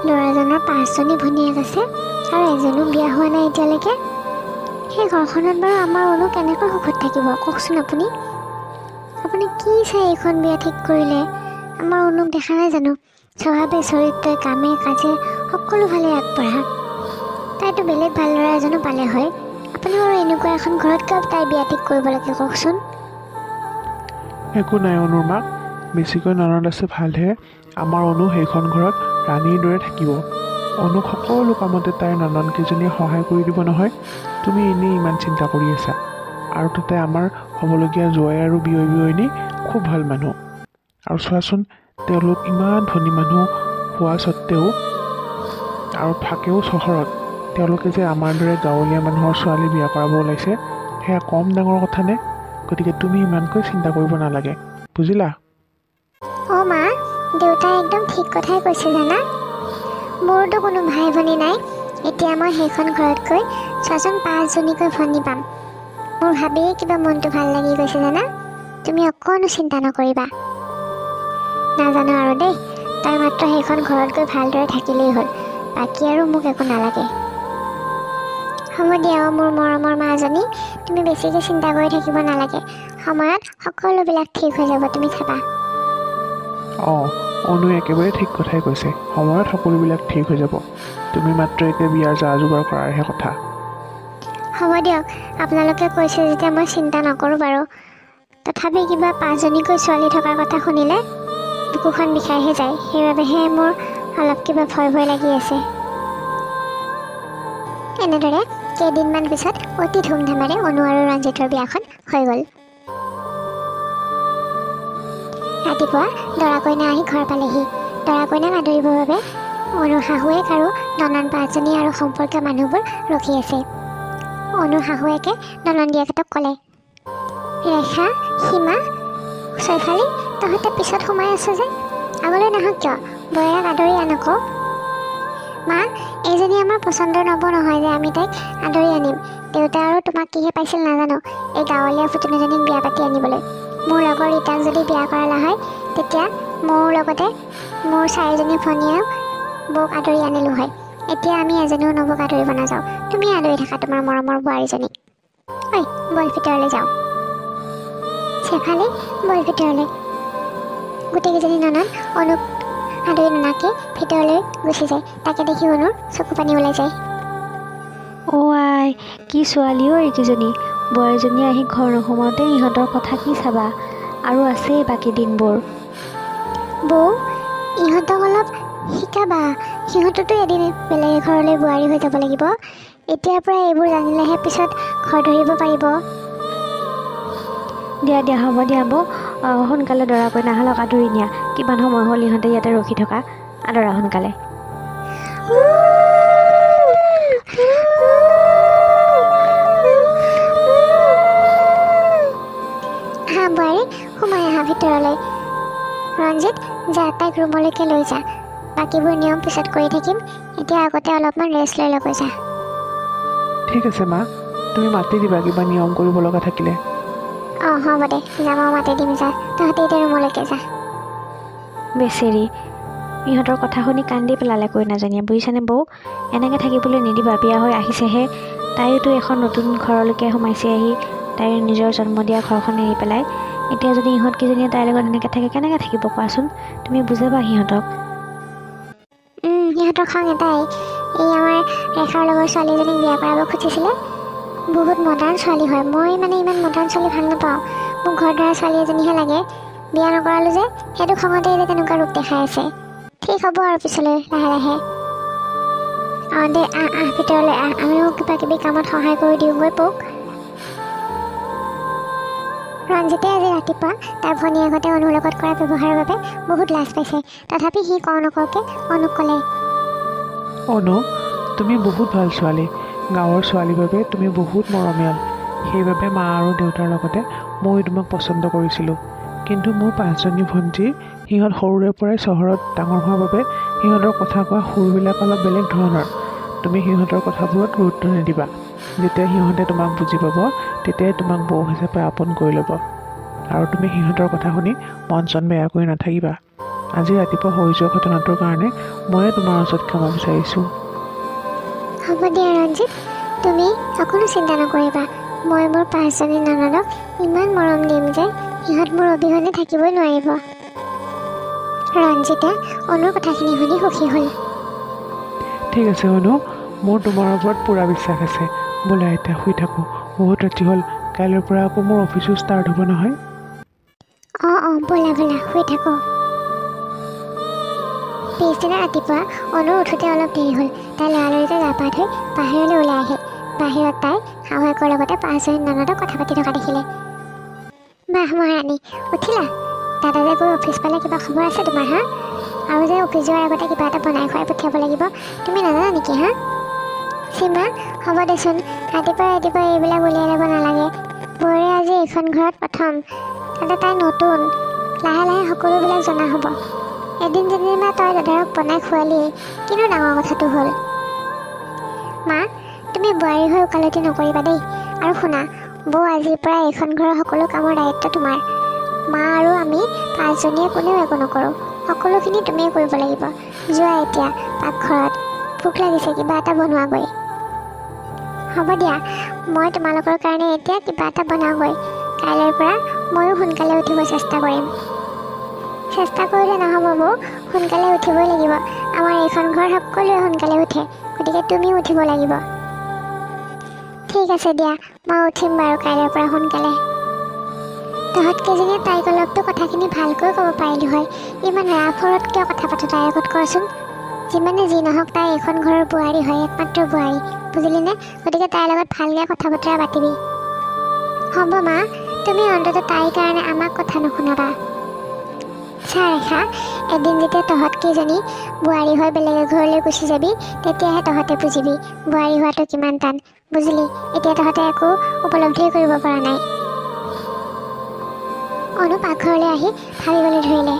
ল'ৰাজনৰ 5জনী ভনীয়েক আছে আৰু এজনো বিয়া হোৱা নাই এতিয়ালৈকে। সেই ঘৰখনত বাৰু আমাৰ অনু কেনেকৈ সুখত থাকিব কওকচোন আপুনি? আপুনি কি চাই এইখন বিয়া ঠিক কৰিলে? আমাৰ অনুক দেখা নাই জানো? স্বভাৱে চৰিত্ৰই কামে কাজে সকলো ফালে আগবঢ়া। তাইতো বেলেগ ভাল ল'ৰা এজনো পালে হয়। আপুনি বাৰু এনেকুৱা এখন ঘৰত কিয় তাই বিয়া ঠিক কৰিব লাগে কওকচোন? একো নাই অনুৰ মাক, বেছিকৈ ননদ আছে ভালহে। আমাৰ অনু সেইখন ঘৰত ৰাণীৰ দৰে থাকিব। অনুক সকলো কামতে তাইৰ ননদকেইজনীয়ে সহায় কৰি দিব নহয়। তুমি এনেই ইমান চিন্তা কৰি আছা। আৰু তাতে আমাৰ হ'বলগীয়া জোৱাই আৰু বিয়নী খুব ভাল মানুহ। আৰু চোৱাচোন, তেওঁলোক ইমান ধনী মানুহ হোৱা স্বত্বেও আৰু থাকেও চহৰত, তেওঁলোকে যে আমাৰ দৰে গাঁৱলীয়া মানুহৰ ছোৱালী বিয়া কৰাব ওলাইছে, সেয়া কম ডাঙৰ কথা নে? গতিকে তুমি ইমানকৈ চিন্তা কৰিব নালাগে, বুজিলা? অঁ মা, দেউতাই একদম ঠিক কথাই কৈছে জানা। মোৰতো কোনো ভাই ভনী নাই। এতিয়া মই সেইখন ঘৰত গৈ চোৱাচোন 5জনীকৈ ভনী পাম। মোৰ ভাবিয়ে কিবা মনটো ভাল লাগি গৈছে জানা। তুমি অকণো চিন্তা নকৰিবা। নাজানো আৰু দেই, তাই মাত্ৰ সেইখন ঘৰত গৈ ভালদৰে থাকিলেই হ'ল, বাকী আৰু মোক একো নালাগে। হ'ব দিয়া মোৰ মৰমৰ মাজনী, তুমি বেছিকৈ চিন্তা কৰি থাকিব নালাগে। সময়ত সকলোবিলাক ঠিক হৈ যাব, তুমি চাবা। অঁ, অনুৱে একেবাৰে ঠিক কথাই কৈছে। সময়ত সকলোবিলাক ঠিক হৈ যাব। তুমি মাত্ৰ এতিয়া বিয়াৰ যা যোগাৰ কৰাৰহে কথা। হ'ব দিয়ক, আপোনালোকে কৈছে যেতিয়া মই চিন্তা নকৰোঁ বাৰু। তথাপি কিবা 5জনীকৈ ছোৱালী থকাৰ কথা শুনিলে বুকুখন বিষাইহে যায়। সেইবাবেহে মোৰ অলপ কিবা ভয় ভয় লাগি আছে। এনেদৰে কেইদিনমান পিছত অতি ধুমধামেৰে অনু আৰু ৰঞ্জিতৰ বিয়াখন হৈ গ'ল। ৰাতিপুৱা দৰা কইনা আহি ঘৰ পালেহি। দৰা কইনাক আদৰিবৰ বাবে অনুৰ শাহুৱেক আৰু ননন 5জনী আৰু সম্পৰ্কীয় মানুহবোৰ ৰখি আছে। অনুৰ শাহুৱেকে ননন্দীয়েকহঁতক ক'লে, ৰেখা, সীমা, চৈফালী, তহঁতে পিছত সোমাই আছ যে, আগলৈ নাহক কিয়? বৌয়েৰাক আদৰি আন আকৌ। মা, এইজনী আমাৰ পচন্দৰ নব নহয় যে আমি তাইক আদৰি আনিম। দেউতা আৰু তোমাক কিহে পাইছিল নাজানো, এই গাঁৱলীয়া ফুটুনিজনীক বিয়া পাতি আনিবলৈ। মোৰ লগৰ ৰীতাক যদি বিয়া কৰালা হয়, তেতিয়া মোৰ লগতে মোৰ 4জনী ভনীয়েও বৌক আদৰি আনিলোঁ হয়। এতিয়া আমি এজনীও নবৌক আদৰিব নাযাওঁ। তুমি আদৰি থাকা তোমাৰ মৰমৰ বোৱাৰীজনীক। ঐ, বল ভিতৰলৈ যাওঁ। চেফালী, বল ভিতৰলৈ। গোটেইকেইজনী ননদ অনুক আদৰি নানাকে ভিতৰলৈ গুচি যায়। তাকে দেখি অনুৰ চকু পানী ওলাই যায়। অ' আই, কি ছোৱালী ঐ এইকেইজনী। বোৱাৰীজনী আহি ঘৰ নোসোমাওঁতে ইহঁতৰ কথা কি চাবা। আৰু আছেই বাকী দিনবোৰ। বৌ, ইহঁতক অলপ শিকাবা। সিহঁততো এদিন বেলেগ ঘৰলৈ বোৱাৰী হৈ যাব লাগিব। এতিয়াৰ পৰা এইবোৰ জানিলেহে পিছত ঘৰ ধৰিব পাৰিব। দিয়া হ'ব দিয়া বৌ। সোনকালে দৰা কইনাহালক আদৰি নিয়া। কিমান সময় হ'ল ইহঁতে ইয়াতে ৰখি থকা। আদৰা সোনকালে। আহা বোৱাৰী, সোমাই আহা ভিতৰলৈ। ৰঞ্জিত, যা তাইক ৰুমলৈকে লৈ যা। বাকীবোৰ নিয়ম পিছত কৰি থাকিম। এতিয়া আগতে অলপমান ৰেষ্ট লৈ ল'ব যা। ঠিক আছে মা, তুমি মাতি দিবা কিবা নিয়ম কৰিব লগা থাকিলে। অঁ হ'ব দে, যাম মাতি দিম যা। তহঁতে এতিয়া ৰুমলৈকে যা। বেচেৰি, ইহঁতৰ কথা শুনি কান্দি পেলালে কইনাজনীয়ে, বুজিছানে বৌ? এনেকৈ থাকিবলৈ নিদিবা। বিয়া হৈ আহিছেহে, তাইতো এখন নতুন ঘৰলৈকে সোমাইছে আহি, তাইৰ নিজৰ জন্ম দিয়া ঘৰখন এৰি পেলাই। এতিয়া যদি ইহঁতকেইজনীয়ে তাইৰ লগত এনেকৈ থাকে, কেনেকৈ থাকিব কোৱাচোন? তুমি বুজাবা সিহঁতক। সিহঁতৰ খং এটাই, এই আমাৰ ৰেখাৰ লগৰ ছোৱালীজনীক বিয়া কৰাব খুজিছিলে। বহুত মডাৰ্ণ ছোৱালী হয়। মই মানে ইমান মডাৰ্ণ ছোৱালী ভাল নাপাওঁ। মোক ঘৰ ধৰা ছোৱালী এজনীহে লাগে। বিয়া নকৰালোঁ যে, সেইটো খঙতে যে তেনেকুৱা ৰূপ দেখাই আছে। ঠিক হ'ব আৰু পিছলৈ লাহে লাহে। অঁ দে, আহ ভিতৰলৈ আহ। আমিও কিবা কিবি কামত সহায় কৰি দিওঁগৈ বৌক। ৰঞ্জিতে আজি ৰাতিপুৱা তাৰ ভনীয়েকহঁতে অনুৰ লগত কৰা ব্যৱহাৰৰ বাবে বহুত লাজ পাইছে। তথাপি সি কওঁ নকওঁকৈ অনুক ক'লে, অনু, তুমি বহুত ভাল ছোৱালী। গাঁৱৰ ছোৱালীৰ বাবে তুমি বহুত মৰমীয়াল। সেইবাবে মা আৰু দেউতাৰ লগতে ময়ো তোমাক পচন্দ কৰিছিলোঁ। কিন্তু মোৰ 5জনী ভণ্টি, সিহঁত সৰুৰে পৰাই চহৰত ডাঙৰ হোৱাৰ বাবে সিহঁতৰ কথা কোৱা সুৰবিলাক অলপ বেলেগ ধৰণৰ। তুমি সিহঁতৰ কথাবোৰত গুৰুত্ব নিদিবা। যেতিয়া সিহঁতে তোমাক বুজি পাব, তেতিয়াই তোমাক বৌ হিচাপে আপোন কৰি ল'ব। আৰু তুমি সিহঁতৰ কথা শুনি মন চন বেয়া কৰি নাথাকিবা। আজি ৰাতিপুৱা হৈ যোৱা ঘটনাটোৰ কাৰণে ময়ে তোমাৰ ওচৰত ক্ষমা বিচাৰিছোঁ। হ'ব দিয়া ৰঞ্জিত, তুমি অকণো চিন্তা নকৰিবা। মই মোৰ 5জনী ননদক ইমান মৰম দিম যে সিহঁত মোৰ অবিহনে থাকিবই নোৱাৰিব। ৰঞ্জিতে অনুৰ কথাখিনি শুনি সুখী হ'ল। ঠিক আছে অনু, মোৰ তোমাৰ ওপৰত পূৰা বিশ্বাস আছে। বোলা এতিয়া শুই থাকোঁ, বহুত ৰাতি হ'ল। কাইলৈৰ পৰা আকৌ মোৰ অফিচো ষ্টাৰ্ট হ'ব নহয়। অঁ ব'লা শুই থাকোঁ। পিছদিনা ৰাতিপুৱা অনুৰ উঠোতে অলপ দেৰি হ'ল। তাই লৰালৰিকৈ গা পা ধুই বাহিৰলৈ ওলাই আহিল। বাহিৰত তাই শাহুৱেকৰ লগতে 5জনী ননদক কথা পাতি থকা দেখিলে। বাহ মহাৰাণী, উঠিলা? দাদা যে গৈ অফিচ পালে, কিবা খবৰ আছে তোমাৰ হা? আৰু যে অফিচ যোৱাৰ আগতে কিবা এটা বনাই খুৱাই পঠিয়াব লাগিব, তুমি নাজানা নেকি হা? সীমা, হ'ব দেচোন, ৰাতিপুৱা এইবিলাক উলিয়াই ল'ব নালাগে। বৌৰে আজি এইখন ঘৰত প্ৰথম, তাতে তাই নতুন। লাহে লাহে সকলোবিলাক জনা হ'ব। এদিন যেনিবা তই দাদাৰক বনাই খোৱালিয়েই, কিন্তু ডাঙৰ কথাটো হ'ল। মা, তুমি বোৱাৰী হৈ ওকালতি নকৰিবা দেই। আৰু শুনা, বৌ আজিৰ পৰা এইখন ঘৰৰ সকলো কামৰ দায়িত্ব তোমাৰ। মা আৰু আমি 5জনীয়ে কোনেও একো নকৰোঁ, সকলোখিনি তুমিয়ে কৰিব লাগিব। যোৱা এতিয়া পাকঘৰত, ভোক লাগিছে, কিবা এটা বনোৱাগৈ। হ'ব দিয়া, মই তোমালোকৰ কাৰণে এতিয়া কিবা এটা বনাওঁগৈ। কাইলৈৰ পৰা ময়ো সোনকালে উঠিব চেষ্টা কৰিম। চেষ্টা কৰিলে নহ'ব বৌ, সোনকালে উঠিবই লাগিব। আমাৰ এইখন ঘৰ সকলোৱে সোনকালে উঠে, গতিকে তুমিও উঠিব লাগিব। ঠিক আছে দিয়া, মই উঠিম বাৰু কাইলৈৰ পৰা সোনকালে। তহঁতকেইজনীয়ে তাইক অলপতো কথাখিনি ভালকৈ ক'ব পাৰিলোঁ হয়। ইমান ৰাফৰত কিয় কথা পাতোঁ তাইৰ আগত কোৱাচোন? যিমানে যি নহওক তাই এইখন ঘৰৰ বোৱাৰী হয়, একমাত্ৰ বোৱাৰী, বুজিলিনে? গতিকে তাইৰ লগত ভালকৈ কথা বতৰা পাতিবি। হ'ব মা, তুমি অন্ততঃ তাইৰ কাৰণে আমাক কথা নুশুনাবা। চা ৰেখা, এদিন যেতিয়া তহঁতকেইজনী বোৱাৰী হৈ বেলেগ এঘৰলৈ গুচি যাবি, তেতিয়াহে তহঁতে বুজিবি বোৱাৰী হোৱাটো কিমান টান, বুজিলি? এতিয়া তহঁতে একো উপলব্ধিয়ে কৰিব পৰা নাই। অনু পাকঘৰলৈ আহি ভাবিবলৈ ধৰিলে,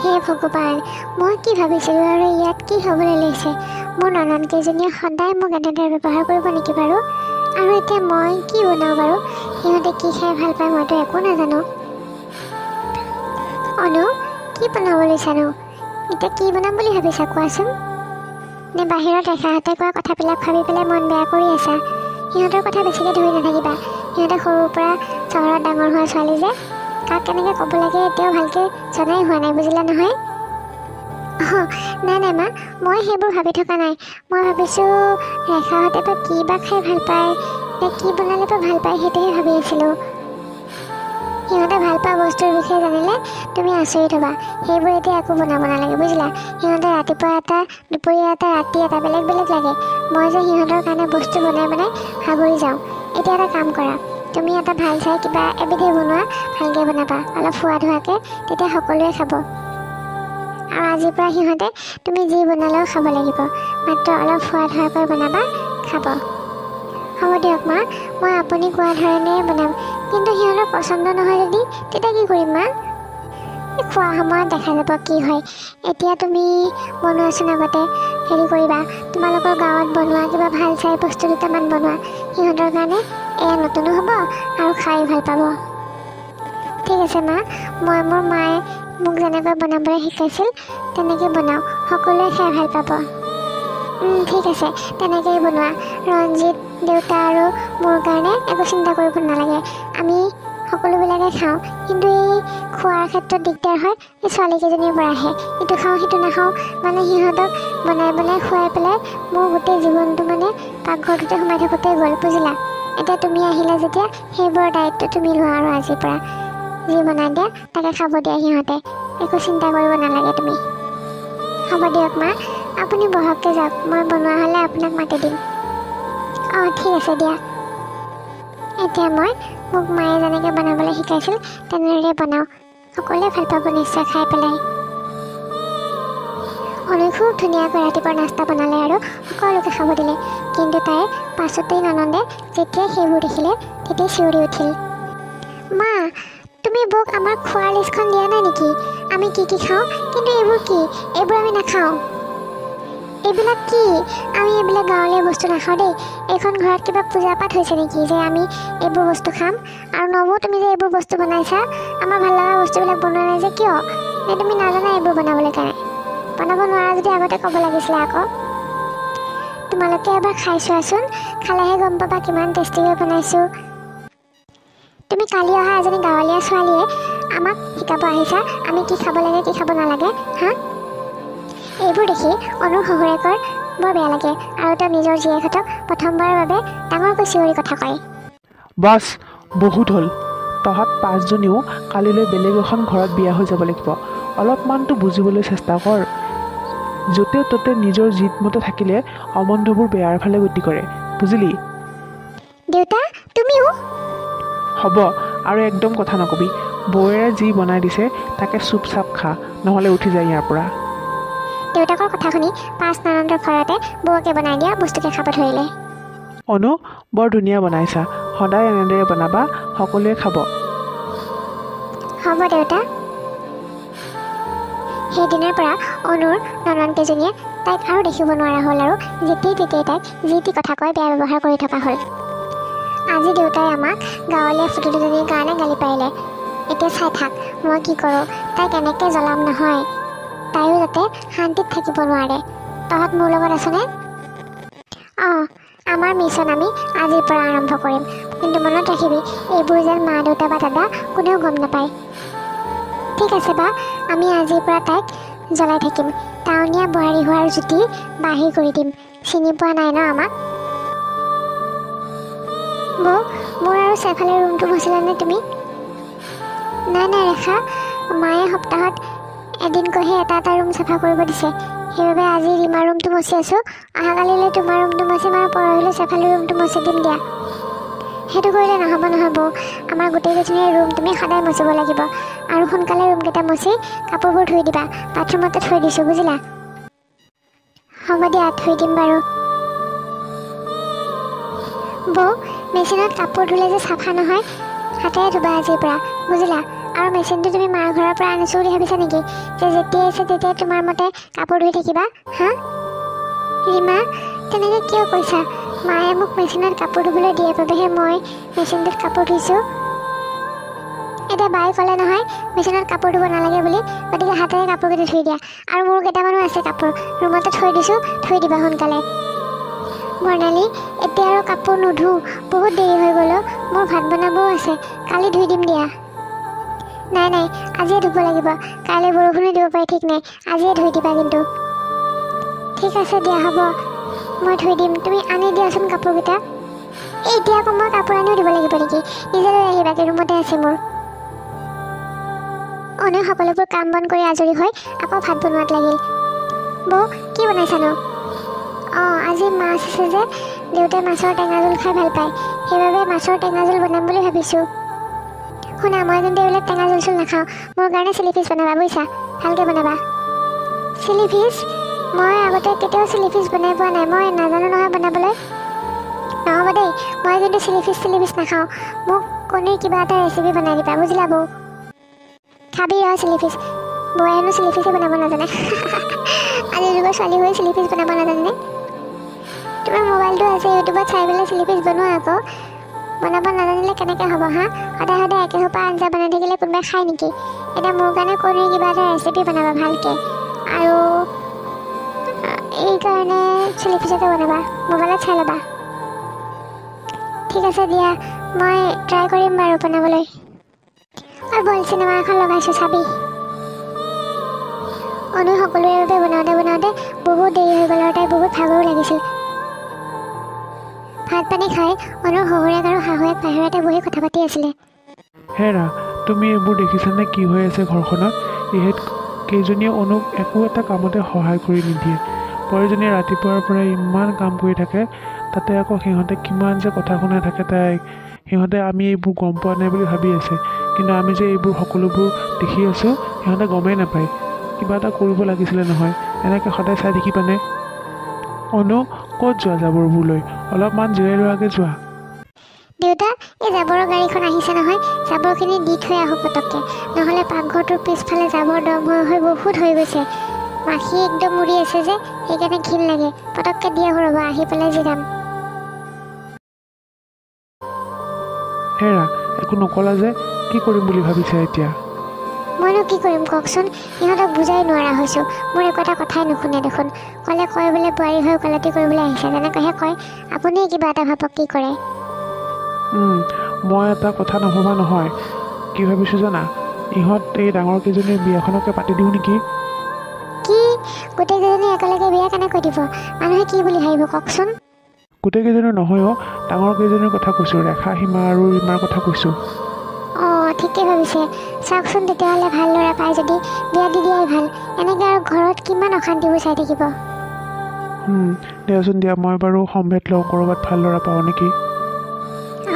হে ভগৱান, মই কি ভাবিছিলোঁ আৰু ইয়াত কি হ'বলৈ লৈছে? মোৰ ননদকেইজনীয়ে সদায় মোক এনেদৰে ব্যৱহাৰ কৰিব নেকি বাৰু? আৰু এতিয়া মই কি বনাওঁ বাৰু? সিহঁতে কি খাই ভাল পায় মইতো একো নাজানো। অনু, কি বনাব লৈছানো? এতিয়া কি বনাম বুলি ভাবিছা কোৱাচোন? নে বাহিৰত ৰেখাহঁতে কোৱা কথাবিলাক ভাবি পেলাই মন বেয়া কৰি আছা? সিহঁতৰ কথা বেছিকৈ ধৰি নাথাকিবা। সিহঁতে সৰুৰ পৰা চহৰত ডাঙৰ হোৱা ছোৱালী যে, কাক কেনেকৈ ক'ব লাগে এতিয়াও ভালকৈ জনাই হোৱা নাই, বুজিলা নহয়? নাই মা, মই সেইবোৰ ভাবি থকা নাই। মই ভাবিছোঁ ৰেখাহঁতে বা কি বা খাই ভাল পায়, নে কি বনালে বা ভাল পায়, সেইটোহে ভাবি আছিলোঁ। সিহঁতে ভাল পোৱা বস্তুৰ বিষয়ে জানিলে তুমি আচৰিত হ'বা। সেইবোৰ এতিয়া একো বনাব নালাগে, বুজিলা? সিহঁতে ৰাতিপুৱা এটা, দুপৰীয়া এটা, ৰাতি এটা, বেলেগ বেলেগ লাগে। মই যে সিহঁতৰ কাৰণে বস্তু বনাই ভাগৰি যাওঁ। এতিয়া এটা কাম কৰা, তুমি এটা ভাল চাই কিবা এবিধে বনোৱা, ভালকৈ বনাবা, অলপ সোৱাদ হোৱাকৈ, তেতিয়া সকলোৱে খাব। আৰু আজিৰ পৰা সিহঁতে তুমি যি বনালেও খাব লাগিব, মাত্ৰ অলপ সোৱাদ হোৱাকৈ বনাবা, খাব। হ'ব দিয়ক মা, মই আপুনি কোৱা ধৰণেৰে বনাম। কিন্তু সিহঁতৰ পচন্দ নহয় যদি তেতিয়া কি কৰিম মা? খোৱা সময়ত দেখা যাব কি হয়। এতিয়া তুমি বনোৱাচোন, আগতে হেৰি কৰিবা, তোমালোকৰ গাঁৱত বনোৱা কিবা ভাল চাই বস্তু দুটামান বনোৱা। সিহঁতৰ কাৰণে এয়া নতুনো হ'ব আৰু খাই ভাল পাব। ঠিক আছে মা, মই মোৰ মায়ে মোক যেনেকৈ বনাবলৈ শিকাইছিল তেনেকৈ বনাওঁ, সকলোৱে খাই ভাল পাব। ঠিক আছে, তেনেকৈয়ে বনোৱা। ৰঞ্জিত, দেউতা আৰু মোৰ কাৰণে একো চিন্তা কৰিব নালাগে, আমি সকলোবিলাকে খাওঁ। কিন্তু এই খোৱাৰ ক্ষেত্ৰত দিগদাৰ হয়, এই ছোৱালীকেইজনীৰ পৰাহে। ইটো খাওঁ সিটো নাখাওঁ, সিহঁতক বনাই খুৱাই পেলাই মোৰ গোটেই জীৱনটো পাকঘৰটোতে সোমাই থাকোঁতে গ'ল, বুজিলা? এতিয়া তুমি আহিলা যেতিয়া সেইবোৰৰ দায়িত্ব তুমি লোৱা, আৰু আজিৰ পৰা যি বনাই দিয়া তাকে খাব দিয়া সিহঁতে, একো চিন্তা কৰিব নালাগে তুমি। হ'ব দিয়ক মা, আপুনি বহককৈ যাওক, মই বনোৱা হ'লে আপোনাক মাতি দিম। ঠিক আছে দিয়া। এতিয়া মোক মায়ে যেনেকৈ বনাবলৈ শিকাইছিল তেনেদৰে বনাওঁ, সকলোৱে ভাল পাব নিশ্চয় খাই পেলাই। অনুই খুব ধুনীয়াকৈ ৰাতিপুৱাৰ নাস্তা বনালে আৰু সকলোকে খাব দিলে। কিন্তু তাইৰ পাছতেই ননন্দে যেতিয়াই সেইবোৰ দেখিলে তেতিয়াই চিঞৰি উঠিল, মা, তুমি বৌক আমাৰ খোৱাৰ লিষ্টখন দিয়া নাই নেকি? আমি কি কি খাওঁ, কিন্তু এইবোৰ কি? এইবোৰ আমি নাখাওঁ। এইবিলাক কি? আমি এইবিলাক গাঁৱলীয়া বস্তু নাখাওঁ দেই। এইখন ঘৰত কিবা পূজা পাঠ হৈছে নেকি যে আমি এইবোৰ বস্তু খাম? আৰু নবৌ, তুমি যে এইবোৰ বস্তু বনাইছা, আমাৰ ভাল লগা বস্তুবিলাক বনোৱা নাই যে কিয়? নে তুমি নাজানা এইবোৰ বনাবলৈ কাৰণে? বনাব নোৱাৰা যদি আগতে ক'ব লাগিছিলে আকৌ। তোমালোকে এবাৰ খাই চোৱাচোন, খালেহে গম পাবা কিমান টেষ্টিকৈ বনাইছোঁ। তুমি কালি অহা এজনী গাঁৱলীয়া ছোৱালীয়ে আমাক শিকাব আহিছা আমি কি খাব লাগে কি খাব নালাগে, হা? এইবোৰ দেখি অনুৰ শহুৰেকৰ বৰ বেয়া লাগে আৰু তেওঁ নিজৰ জীয়েকহঁতক প্ৰথমবাৰৰ বাবে ডাঙৰকৈ চিঞৰি কথা কয়। বাছ, বহুত হ'ল। তহঁত 5জনীও কালিলৈ বেলেগ এখন ঘৰত বিয়া হৈ যাব লাগিব। অলপমানতো বুজিবলৈ চেষ্টা কৰ। য'তে ত'তে নিজৰ জিদমতে থাকিলে সম্বন্ধবোৰ বেয়াৰ ফালে গতি কৰে, বুজিলি? দেউতা তুমিও? হ'ব, আৰু একদম কথা নকবি। বৌয়েৰে যি বনাই দিছে তাকে চুপচাপ খা, নহ'লে উঠি যায় ইয়াৰ পৰা। দেউতাকৰ কথা শুনি 5 ননন্দৰ ঘৰতে বৌকে বনাই দিয়া বস্তুকে খাব ধৰিলে। অনু, বৰ ধুনীয়া বনাইছা। সদায় এনেদৰে বনাবা, সকলোৱে খাব। হ'ব দেউতা। সেইদিনাৰ পৰা অনুৰ নননকেইজনীয়ে তাইক আৰু দেখিব নোৱাৰা হ'ল আৰু যেতিয়াই তেতিয়াই তাইক যি টি কথা কৈ বেয়া ব্যৱহাৰ কৰি থকা হ'ল। আজি দেউতাই আমাক গাঁৱলীয়া ফুটুলিজনীৰ কাৰণে গালি পাৰিলে। এতিয়া চাই থাক মই কি কৰোঁ। তাইক এনেকৈ জ্বলাম নহয়, তাইও যাতে শান্তিত থাকিব নোৱাৰে। তহঁত মোৰ লগত আছনে? অঁ, আমাৰ মিছন আমি আজিৰ পৰা আৰম্ভ কৰিম, কিন্তু মনত ৰাখিবি এইবোৰ যেন মা দেউতা বা দাদা কোনেও গম নাপায়। ঠিক আছে বা, আমি আজিৰ পৰা তাইক জ্বলাই থাকিম। টাউনীয়া বোৱাৰী হোৱাৰ জুতি বাহিৰ কৰি দিম। চিনি পোৱা নাই ন আমাক? বৌ, মোৰ আৰু চেফালে ৰুমটো মচিলানে তুমি? নাই ৰেখা, মায়ে সপ্তাহত এদিনকৈহে এটা ৰুম চাফা কৰিব দিছে। সেইবাবে আজি ৰীমাৰ ৰুমটো মচি আছোঁ। অহাকালিলৈ তোমাৰ ৰুমটো মচিম আৰু পৰহিলৈ চেফালীৰ ৰুমটো মচি দিম দিয়া। সেইটো কৰিলে নহ'ব নহয় বৌ, আমাৰ গোটেইকেইজনীৰ ৰুম তুমি সদায় মচিব লাগিব। আৰু সোনকালে ৰুমকেইটা মচি কাপোৰবোৰ ধুই দিবা। বাথৰুমতে থৈ দিছোঁ, বুজিলা? হ'ব দিয়া, ধুই দিম বাৰু। বৌ, মেচিনত কাপোৰ ধুলে যে চাফা নহয়, হাতেৰে ধুবা আজিৰ পৰা, বুজিলা? আৰু মেচিনটো তুমি মাৰ ঘৰৰ পৰা আনিছোঁ বুলি ভাবিছা নেকি যে যেতিয়াই ইচ্ছা তেতিয়াই তোমাৰ মতে কাপোৰ ধুই থাকিবা, হা? ৰীমা, তেনেকৈ কিয় কৈছা? মায়ে মোক মেচিনত কাপোৰ ধুবলৈ দিয়ে বাবেহে মই মেচিনটোত কাপোৰ ধুইছোঁ। এতিয়া বায়ে ক'লে নহয় মেচিনত কাপোৰ ধুব নালাগে বুলি, গতিকে হাতেৰে কাপোৰকেইটা ধুই দিয়া। আৰু মোৰ কেইটামানো আছে কাপোৰ, ৰুমতে থৈ দিছোঁ, ধুই দিবা সোনকালে। বৰ্ণালী, এতিয়া আৰু কাপোৰ নুধো, বহুত দেৰি হৈ গ'ল। মোৰ ভাত বনাবও আছে, কালি ধুই দিম দিয়া। নাই, আজিয়ে ধুব লাগিব। কাইলৈ বৰষুণে দিব পাৰে ঠিক নাই, আজিয়ে ধুই দিবা কিন্তু। ঠিক আছে দিয়া, হ'ব, মই ধুই দিম। তুমি আনি দিয়াচোন কাপোৰকেইটা। এতিয়া আকৌ মই কাপোৰ আনিও দিব লাগিব নেকি? নিজে লৈ আহিবাগে, ৰুমতে আছে মোৰ। অনু সকলোবোৰ কাম বন কৰি আজৰি হৈ আকৌ ভাত বনোৱাত লাগিল। বৌ, কি বনাইছানো? অঁ, আজি মাছ আছে যে, দেউতাই মাছৰ টেঙা জোল খাই ভাল পায়, সেইবাবে মাছৰ টেঙা জোল বনাম বুলি ভাবিছোঁ। শুনা, মই কিন্তু এইবিলাক টেঙা জোল চোল নাখাওঁ। মোৰ কাৰণে চিলি ফিছ বনাবা, বুজিছা? ভালকৈ বনাবা। Chilli fish? মই আগতে কেতিয়াও চিলি ফিছ বনাই পোৱা নাই, মই নাজানো নহয় বনাবলৈ। নহ'ব দেই, মই কিন্তু চিলি ফিছ নাখাওঁ। মোক কণীৰ কিবা এটা ৰেচিপি বনাই দিবা, বুজিলা বৌ? খাবি আৰু চিলি ফিছ। বৌয়ে হেনো চিলি ফিছে বনাব নাজানে। আজিৰ যুগৰ ছোৱালী হৈ চিলি ফিছ বনাব নাজানে। তোমাৰ মোবাইলটো আছে, ইউটিউবত চাই পেলাই চিলি ফিছ বনোৱা আকৌ। বনাব নাজানিলে কেনেকৈ হ'ব, হা? সদায় একে সোপা আঞ্জা বনাই থাকিলে কোনোবাই খায় নেকি? এতিয়া মোৰ কাৰণে কণীৰ কিবা এটা ৰেচিপি বনাবা ভালকৈ। আৰু এই কাৰণে চিলি ফিছকে বনাবা, মোবাইলত চাই ল'বা। ঠিক আছে দিয়া, মই ট্ৰাই কৰিম বাৰু বনাবলৈ। আৰু বল চিনেমা এখন লগাইছোঁ, চাবি। অনু সকলোৰে বাবে বনাওঁতে বহুত দেৰি হৈ গ'ল আৰু তাই বহুত ভাগৰো লাগিছিল। ভাত পানী খাই অনুৰ শহুৰেক আৰু শাহুৱেক বাহিৰতে বহি কথা পাতি আছিলে। হেৰা, তুমি এইবোৰ দেখিছানে কি হৈ আছে ঘৰখনত? ইহঁত কেইজনীয়ে অনুক একো এটা কামতে সহায় কৰি নিদিয়ে। বোৱাৰীজনীয়ে ৰাতিপুৱাৰ পৰা ইমান কাম কৰি থাকে, তাতে আকৌ সিহঁতে কিমান যে কথা শুনাই থাকে তাইক। সিহঁতে আমি এইবোৰ গম পোৱা নাই বুলি ভাবি আছে, কিন্তু আমি যে এইবোৰ সকলোবোৰ দেখি আছোঁ সিহঁতে গমেই নাপায়। কিবা এটা কৰিব লাগিছিলে নহয়, এনেকৈ সদায় চাই দেখিবানে? অনু, ক'ত যোৱা জাবৰবোৰ লৈ? অলপমান জিৰাই লোৱাকৈ যোৱা। দেউতা, এই জাবৰৰ গাড়ীখন আহিছে নহয়, জাবৰখিনি দি থৈ আহোঁ পটককৈ, নহ'লে পাকঘৰটোৰ পিছফালে জাবৰ দম হৈ বহুত হৈ গৈছে। মাখি একদম উৰি আছে যে, সেইকাৰণে ঘিণ লাগে। পটককৈ দি আহোঁ ৰ'বা, আহি পেলাই জিৰাম। হেৰা, একো নকলা যে, কি কৰিম বুলি ভাবিছা এতিয়া? মইনো কি কৰিম, কওকচোন? ইহঁতক বুজাই নোৱাৰা হৈছোঁ। মোৰ একো এটা কথাই নুশুনে দেখোন। ক'লে কয় বোলে বোৱাৰী হৈ ওকালতি কৰিবলৈ আহিছে, তেনেকৈহে কয়। আপুনি কিবা এটা ভাবক, কি কৰে? মই এটা কথা নভবা নহয়। কি ভাবিছোঁ জানা? ইহঁত এই ডাঙৰ কেইজনীৰ বিয়াখনকে পাতি দিওঁ নেকি? কি? গোটেইকেইজনী একেলগে বিয়া কেনেকৈ দিব? মানুহে কি বুলি ভাবিব কওকচোন? গোটেইকেইজনীৰ নহয় অ', ডাঙৰ কেইজনীৰ কথা কৈছোঁ। ৰেখা, সীমা আৰু ৰীমাৰ কথা কৈছোঁ। অঁ, ঠিকেই ভাবিছে। চাওকচোন, তেতিয়াহ'লে ভাল ল'ৰা পাই যদি বিয়া দি দিয়াই ভাল। এনেকৈ আৰু ঘৰত কিমান অশান্তিবোৰ চাই থাকিব। দিয়াচোন দিয়া, মই বাৰু সম্ভেদ লওঁ, ক'ৰবাত ভাল ল'ৰা পাওঁ নেকি।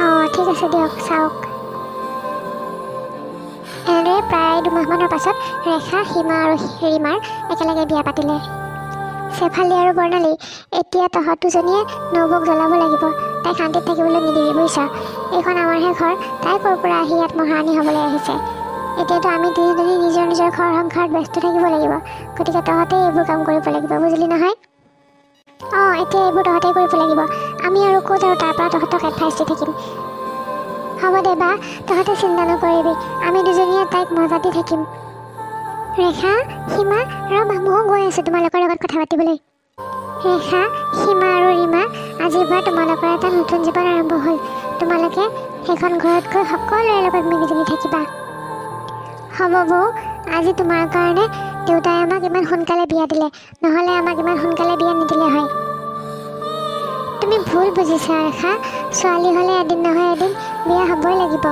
অঁ, ঠিক আছে দিয়ক, চাওক। এনেদৰে প্ৰায় 2 মাহমানৰ পাছত ৰেখা, সীমা আৰু ৰীমাৰ একেলগে বিয়া পাতিলে। শেফালী আৰু বৰ্ণালী, এতিয়া তহঁত দুজনীয়ে নবৌক জ্বলাব লাগিব। তাইক শান্তিত থাকিবলৈ নিদিবি, বুজিছ? এইখন আমাৰহে ঘৰ। তাই ক'ৰ পৰা আহি ইয়াত মহাৰাণী হ'বলৈ আহিছে। এতিয়াতো আমি তিনিজনী নিজৰ নিজৰ ঘৰ সংসাৰত ব্যস্ত থাকিব লাগিব। গতিকে তহঁতেই এইবোৰ কাম কৰিব লাগিব, বুজিলি নহয়? অঁ, এতিয়া এইবোৰ তহঁতেই কৰিব লাগিব। আমি আৰু ক'ত আৰু তাৰ পৰা তহঁতক এডভাইচ দি থাকিম। হ'ব দে বা, তহঁতে চিন্তা নকৰিবি। আমি দুজনীয়ে তাইক মজা দি থাকিম। ৰেখা, সীমা, ৰ'বা, ময়ো গৈ আছোঁ তোমালোকৰ লগত কথা পাতিবলৈ। ৰেখা, সীমা আৰু ৰীমা, আজিৰ পৰা তোমালোকৰ এটা নতুন জীৱন আৰম্ভ হ'ল। তোমালোকে সেইখন ঘৰত গৈ সকলোৰে লগত মিলিজুলি থাকিবা। হ'ব বৌ, আজি তোমাৰ কাৰণে দেউতাই আমাক ইমান সোনকালে বিয়া দিলে, নহ'লে আমাক ইমান সোনকালে বিয়া নিদিলে হয়। তুমি ভুল বুজিছা ৰেখা। ছোৱালী হ'লে এদিন নহয় এদিন বিয়া হ'বই লাগিব।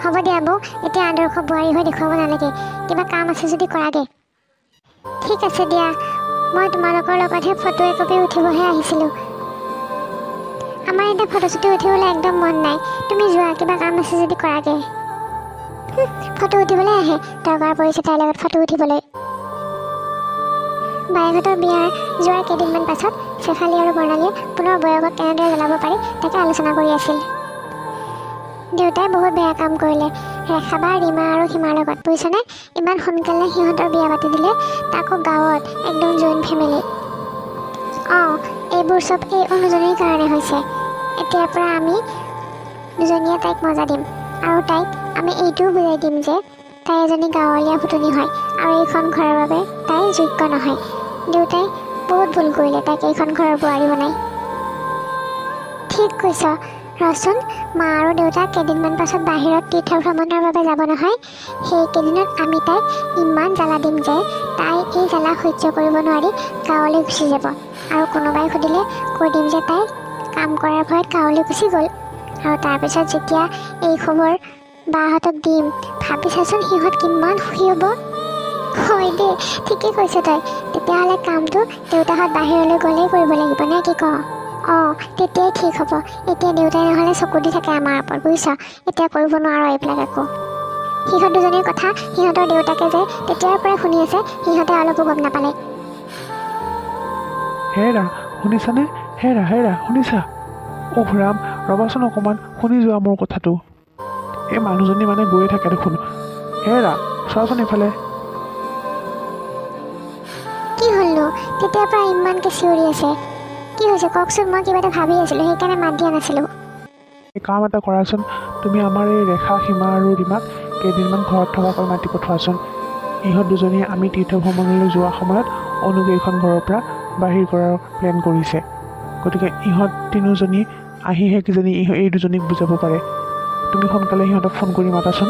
হ'ব দিয়া বৌ, এতিয়া আদৰ্শ বোৱাৰী হৈ দেখুৱাব নালাগে। কিবা কাম আছে যদি কৰাগে। ঠিক আছে দিয়া, মই তোমালোকৰ লগতহে ফটো একপি উঠিবহে আহিছিলোঁ। আমাৰ এতিয়া ফটোচুটি উঠিবলৈ একদম মন নাই। তুমি যোৱা, কিবা কাম আছে যদি কৰাগে। ফটো উঠিবলৈ আহে, দৰকাৰ পৰিছে তাইৰ লগত ফটো উঠিবলৈ। বায়েকহঁতৰ বিয়াৰ যোৱাৰ কেইদিনমান পাছত শেফালী আৰু বৰ্ণালীয়ে পুনৰ বয়সক কেনেদৰে জ্বলাব পাৰি তাকে আলোচনা কৰি আছিল। দেউতাই বহুত বেয়া কাম কৰিলে ৰেখা বা ৰীমা আৰু সীমাৰ লগত, বুজিছনে? ইমান সোনকালে সিহঁতৰ বিয়া পাতি দিলে, তাকো গাঁৱত, একদম জইণ্ট ফেমিলি। অঁ, এইবোৰ চব এই অনুজনীৰ কাৰণে হৈছে। এতিয়াৰ পৰা আমি দুজনীয়ে তাইক মজা দিম। আৰু তাইক আমি এইটোও বুজাই দিম যে তাই এজনী গাঁৱলীয়া ফুটনি হয় আৰু এইখন ঘৰৰ বাবে তাই যোগ্য নহয়। দেউতাই বহুত ভুল কৰিলে তাইক এইখন ঘৰৰ বোৱাৰী বনাই। ঠিক কৈছ। ৰচোন, মা আৰু দেউতা কেইদিনমান পাছত বাহিৰত তীৰ্থ ভ্ৰমণৰ বাবে যাব নহয়। সেইকেইদিনত আমি তাইক ইমান জ্বালা দিম যে তাই এই জ্বালা সহ্য কৰিব নোৱাৰি গাঁৱলৈ গুচি যাব। আৰু কোনোবাই সুধিলে কৈ দিম যে তাই কাম কৰাৰ ভয়ত গাঁৱলৈ গুচি গ'ল। আৰু তাৰপিছত যেতিয়া এই খবৰ বাহঁতক দিম, ভাবি চাচোন সিহঁত কিমান সুখী হ'ব। হয় দেই, ঠিকেই কৈছ তই। তেতিয়াহ'লে কামটো দেউতাহঁত বাহিৰলৈ গ'লেই কৰিব লাগিব নে কি কওঁ? অঁ, তেতিয়াই ঠিক হ'ব। এতিয়া দেউতাই নহ'লে চকু দি থাকে আমাৰ ওপৰত, বুজিছ? এতিয়া কৰিব নোৱাৰোঁ এইবিলাক একো। সিহঁত দুজনীৰ কথা সিহঁতৰ দেউতাকে যে তেতিয়াৰ পৰাই শুনি আছে, সিহঁতে অলপো গম নাপালে। হেৰা, শুনিছানে? হেৰা, শুনিছা? অহ ৰাম, ৰ'বাচোন অকণমান, শুনি যোৱা মোৰ কথাটো। এই মানুহজনী মানে গৈয়ে থাকে দেখোন। হেৰা, চোৱাচোন এইফালে। কি হ'লনো? তেতিয়াৰ পৰা ইমানকৈ চিঞৰি আছে। কি হৈছে কওকচোন? মই কিবা এটা ভাবি আছিলোঁ, সেইকাৰণে মাত দিয়া নাছিলোঁ। এই কাম এটা কৰাচোন, তুমি আমাৰ এই ৰেখা, সীমা আৰু ৰীমাক কেইদিনমান ঘৰত থকাকৈ মাতি পঠোৱাচোন। ইহঁত দুজনীয়ে আমি তীৰ্থ ভ্ৰমণলৈ যোৱা সময়ত অনুক এইখন ঘৰৰ পৰা বাহিৰ কৰাৰ প্লেন কৰিছে। গতিকে ইহঁত তিনিওজনী আহিহে কিজানি এই দুজনীক বুজাব পাৰে। তুমি সোনকালে সিহঁতক ফোন কৰি মাতাচোন।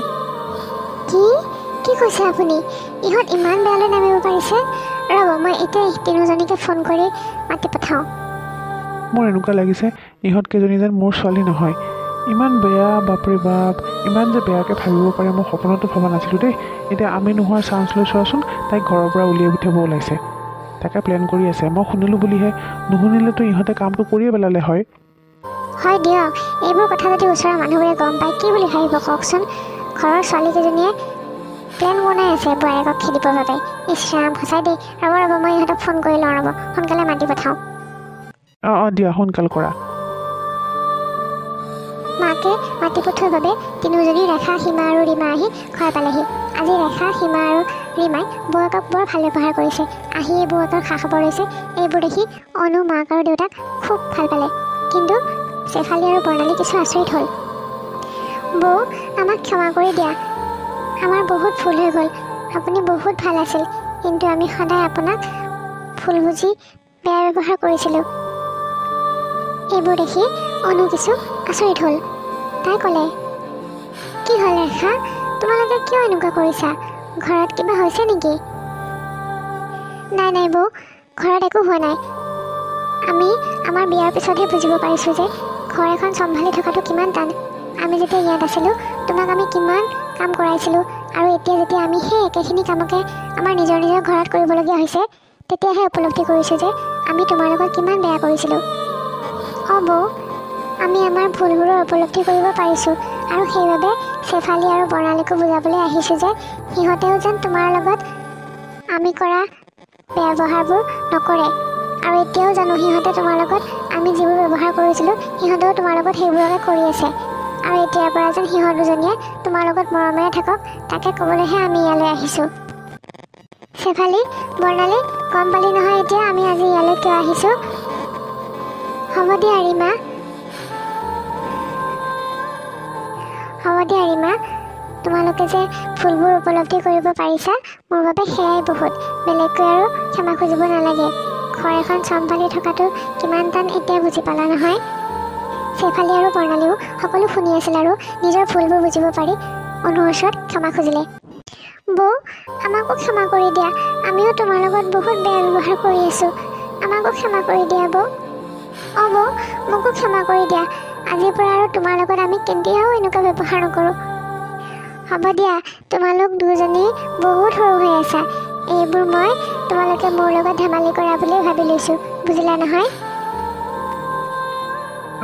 কি কৈছে আপুনি? ইহঁত ইমান বেয়ালৈ নামিব পাৰিছে? ৰ'ব, মই এতিয়া তিনিওজনীকে ফোন কৰি মাতি পঠাওঁ। মোৰ এনেকুৱা লাগিছে ইহঁত কেইজনী যেন মোৰ ছোৱালী নহয়। ইমান বেয়া, বাপৰে বাপ, ইমান যে বেয়াকৈ ভাবিব পাৰে মই সপোনতো ভবা নাছিলোঁ দেই। এতিয়া আমি নোহোৱাৰ চান্স লৈ চোৱাচোন, তাইক ঘৰৰ পৰা উলিয়াই পঠিয়াব ওলাইছে। তাকে প্লেন কৰি আছে। মই শুনিলোঁ বুলিহে, নুশুনিলেতো ইহঁতে কামটো কৰিয়ে পেলালে হয়। হয় দিয়ক, এইবোৰ কথা যদি ওচৰৰ মানুহবোৰে গম পায় কি বুলি ভাবিব কওকচোন? ঘৰৰ ছোৱালীকেইজনীয়ে প্লেন বনাই আছে বোৱাৰীয়েকক খেদিবৰ বাবে। ইছ ৰাম, সঁচাই দেই। ৰ'ব, মই ইহঁতক ফোন কৰি লওঁ, ৰ'ব, সোনকালে মাতি পঠাওঁ। অঁ, দিয়া, সোনকাল কৰা। মাকে মাতি পঠোৱাৰ বাবে তিনিওজনী ৰেখা, সীমা আৰু ৰীমা আহি ঘৰ পালেহি। আজি ৰেখা, সীমা আৰু ৰীমাই বৌয়েকক বৰ ভাল ব্যৱহাৰ কৰিছে। আহি বৌয়েকৰ খা খবৰ লৈছে। এইবোৰ দেখি অনু মাক আৰু দেউতাক খুব ভাল পালে। কিন্তু শেফালী আৰু বৰ্ণালী কিছু আচৰিত হ'ল। বৌ, আমাক ক্ষমা কৰি দিয়া। আমাৰ বহুত ভুল হৈ গ'ল। আপুনি বহুত ভাল আছিল, কিন্তু আমি সদায় আপোনাক ভুল বুজি বেয়া ব্যৱহাৰ কৰিছিলোঁ। এইবোৰ দেখি অনু কিছু আচৰিত হ'ল। তাই ক'লে, কি হ'ল ৰেখা, তোমালোকে কিয় এনেকুৱা কৰিছা? ঘৰত কিবা হৈছে নেকি? নাই বৌ, ঘৰত একো হোৱা নাই। আমি আমাৰ বিয়াৰ পিছতহে বুজিব পাৰিছোঁ যে ঘৰ এখন চম্ভালি থকাটো কিমান টান। আমি যেতিয়া ইয়াত আছিলোঁ তোমাক আমি কিমান কাম কৰাইছিলোঁ, আৰু এতিয়া যেতিয়া আমি সেই একেখিনি কামকে আমাৰ নিজৰ ঘৰত কৰিবলগীয়া হৈছে, তেতিয়াহে উপলব্ধি কৰিছোঁ যে আমি তোমাৰ লগত কিমান বেয়া কৰিছিলোঁ। বৌ, আমি আমাৰ ভুলবোৰৰ উপলব্ধি কৰিব পাৰিছোঁ, আৰু সেইবাবে শেফালী আৰু বৰ্ণালীকো বুজাবলৈ আহিছোঁ যে সিহঁতেও যেন তোমাৰ লগত আমি কৰা বেয়া ব্যৱহাৰবোৰ নকৰে। আৰু এতিয়াও জানো সিহঁতে তোমাৰ লগত আমি যিবোৰ ব্যৱহাৰ কৰিছিলোঁ সিহঁতেও তোমাৰ লগত সেইবোৰকে কৰি আছে, আৰু এতিয়াৰ পৰা যেন সিহঁত দুজনীয়ে তোমাৰ লগত মৰমেৰে থাকক, তাকে ক'বলৈহে আমি ইয়ালৈ আহিছোঁ। শেফালী, বৰ্ণালী, গম পালি নহয় এতিয়া আমি আজি ইয়ালৈ কিয় আহিছোঁ? হ'ব দিয়া ৰীমা, তোমালোকে যে ভুলবোৰ উপলব্ধি কৰিব পাৰিছা, মোৰ বাবে সেয়াই বহুত। বেলেগকৈ আৰু ক্ষমা খুজিব নালাগে। ঘৰ এখন চম্ভালি থকাটো কিমান টান এতিয়া বুজি পালা নহয়? শেফালী আৰু বৰ্ণালীও সকলো শুনি আছিল আৰু নিজৰ ভুলবোৰ বুজিব পাৰি অনুৰ ওচৰত ক্ষমা খুজিলে। বৌ, আমাকো ক্ষমা কৰি দিয়া, আমিও তোমাৰ লগত বহুত বেয়া ব্যৱহাৰ কৰি আছোঁ, আমাকো ক্ষমা কৰি দিয়া বৌ। বৌ, মোকো ক্ষমা কৰি দিয়া, আজিৰ পৰা আৰু তোমাৰ লগত আমি কেতিয়াও এনেকুৱা ব্যৱহাৰ নকৰোঁ। হ'ব দিয়া, তোমালোক দুজনী বহুত সৰু হৈ আছা, এইবোৰ মই তোমালোকে মোৰ লগত ধেমালি কৰা বুলি ভাবি লৈছোঁ, বুজিলা নহয়?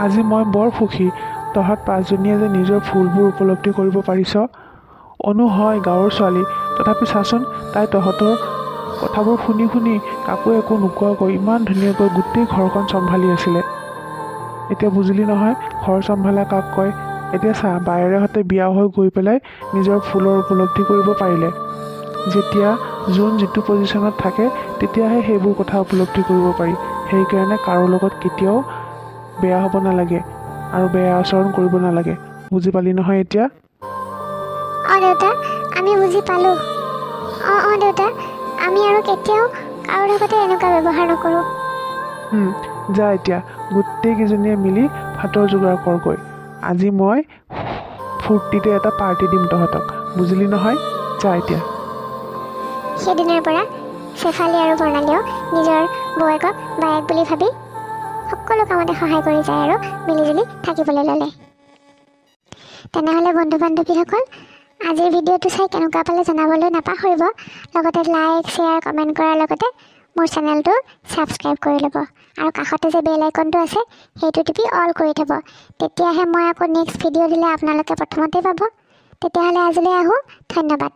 আজি মই বৰ সুখী, তহঁত পাঁচজনীয়ে যে নিজৰ ভুলবোৰ উপলব্ধি কৰিব পাৰিছ। অনু হয় গাঁৱৰ ছোৱালী, তথাপি চাচোন তাই তহঁতৰ কথাবোৰ শুনি শুনি কাকো একো নোকোৱাকৈ ইমান ধুনীয়াকৈ গোটেই ঘৰখন চম্ভালি আছিলে। এতিয়া বুজিলি নহয় ঘৰ চম্ভালা কাক কয়? এতিয়া চা, বায়েৰেহঁতে বিয়া হৈ গৈ পেলাই নিজৰ ভুলৰ উপলব্ধি কৰিব পাৰিলে। যেতিয়া যোন যিটো পজিশ্যনত থাকে তেতিয়াহে সেইবোৰ কথা উপলব্ধি কৰিব পাৰি। সেইকাৰণে কাৰো লগত কেতিয়াও বেয়া হ'ব নালাগে আৰু বেয়া আচৰণ কৰিব নালাগে। বুজি পালি নহয় এতিয়া? দেউতা, আমি বুজি পালোঁ। দেউতা, আমি আৰু কেতিয়াও কাৰো লগতে এনেকুৱা ব্যৱহাৰ নকৰোঁ। যা এতিয়া গোটেইকেইজনীয়ে মিলি ভাতৰ যোগাৰ কৰগৈ। আজি মই ফূৰ্তিতে এটা পাৰ্টি দিম তহঁতক, বুজিলি নহয়? যা এতিয়া। সেইদিনাৰ পৰা শেফালী আৰু বৰ্ণালীয়েও নিজৰ বৌয়েকক বায়েক বুলি ভাবি সকলো কামতে সহায় কৰি যায় আৰু মিলিজুলি থাকিবলৈ ল'লে। তেনেহ'লে বন্ধু বান্ধৱীসকল, আজিৰ ভিডিঅ'টো চাই কেনেকুৱা পালে জনাবলৈ নাপাহৰিব। লগতে লাইক, শ্বেয়াৰ, কমেণ্ট কৰাৰ লগতে মোৰ চেনেলটো ছাবস্ক্ৰাইব কৰি ল'ব, আৰু কাষতে যে বেল আইকনটো আছে সেইটো টিপি অল কৰি থ'ব। তেতিয়াহে মই আকৌ নেক্সট ভিডিঅ' দিলে আপোনালোকে প্ৰথমতে পাব। তেতিয়াহ'লে আজিলৈ আহোঁ, ধন্যবাদ।